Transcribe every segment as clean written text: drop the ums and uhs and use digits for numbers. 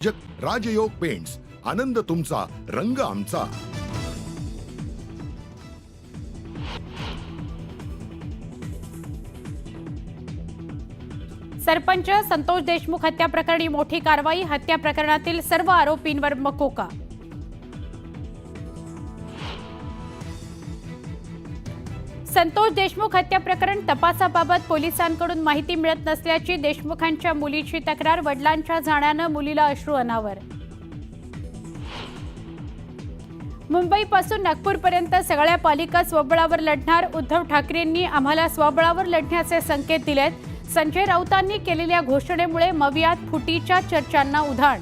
राजयोग paints, आनंद तुमचा, रंग आमचा। सरपंच संतोष देशमुख हत्या प्रकरणी मोठी कारवाई, हत्या प्रकरणातील सर्व आरोपींवर मकोका। संतोष देशमुख हत्या प्रकरण तपासाबाबत पोलिसांकडून माहिती मिळत नसल्याची देशमुखांच्या मुलीची तक्रार, वडिलांच्या जाण्याने मुलीला अश्रू अनावर। मुंबईपासून नागपूरपर्यंत सगळ्या पालिका स्वबळावर लढणार, उद्धव ठाकरेंनी आम्हाला स्वबळावर लढण्याचे संकेत दिलेत। संजय राऊतांनी केलेल्या घोषणेमुळे मवियात फुटीच्या चर्चांना उधाण।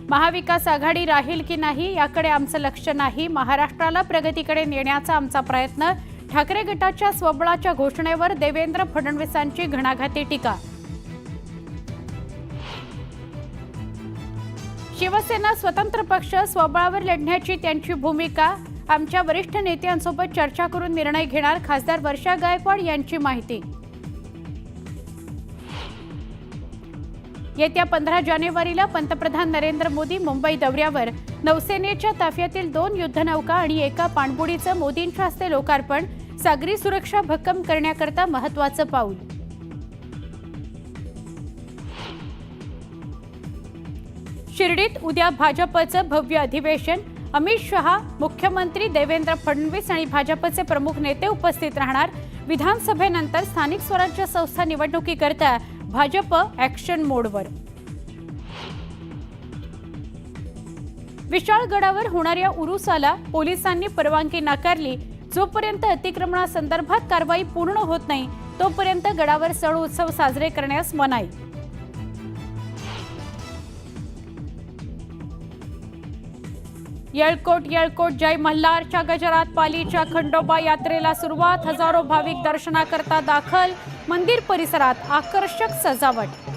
महाविकास आघाडी राहील की नाही याकडे आमचं लक्ष नाही, महाराष्ट्राला प्रगतीकडे नेण्याचा आमचा प्रयत्न। ठाकरे गटाच्या स्वबळाच्या घोषणेवर देवेंद्र फडणवीसांची घणाघाती टीका। शिवसेना स्वतंत्र पक्ष, स्वबळावर लढण्याची त्यांची भूमिका, आमच्या वरिष्ठ नेत्यांसोबत चर्चा करून निर्णय घेणार, खासदार वर्षा गायकवाड यांची माहिती। येत्या 15 जानेवारीला पंतप्रधान नरेंद्र मोदी मुंबई दौऱ्यावर, नौसेनेच्या ताफ्यातील 2 युद्धनौका आणि एका पाणबुडीचं मोदींच्या हस्ते लोकार्पण, सागरी सुरक्षा भक्कम करण्याकरता महत्त्वाचं पाऊल। शिर्डीत उद्या भाजपचं भव्य अधिवेशन, अमित शहा, मुख्यमंत्री देवेंद्र फडणवीस आणि भाजपचे प्रमुख नेते उपस्थित राहणार। विधानसभेनंतर स्थानिक स्वराज्य संस्था निवडणुकीकरता भाजप ॲक्शन मोडवर। विशाळगडावर होणाऱ्या उरुसाला पोलिसांनी परवानगी नाकारली, जोपर्यंत अतिक्रमणासंदर्भात कारवाई पूर्ण होत नाही तोपर्यंत गडावर सण उत्सव साजरे करण्यास मनाई। येळकोट येळकोट जय मल्हारच्या गजरात पालीच्या खंडोबा यात्रेला सुरुवात, हजारो भाविक दर्शनाकरता दाखल, मंदिर परिसरात आकर्षक सजावट।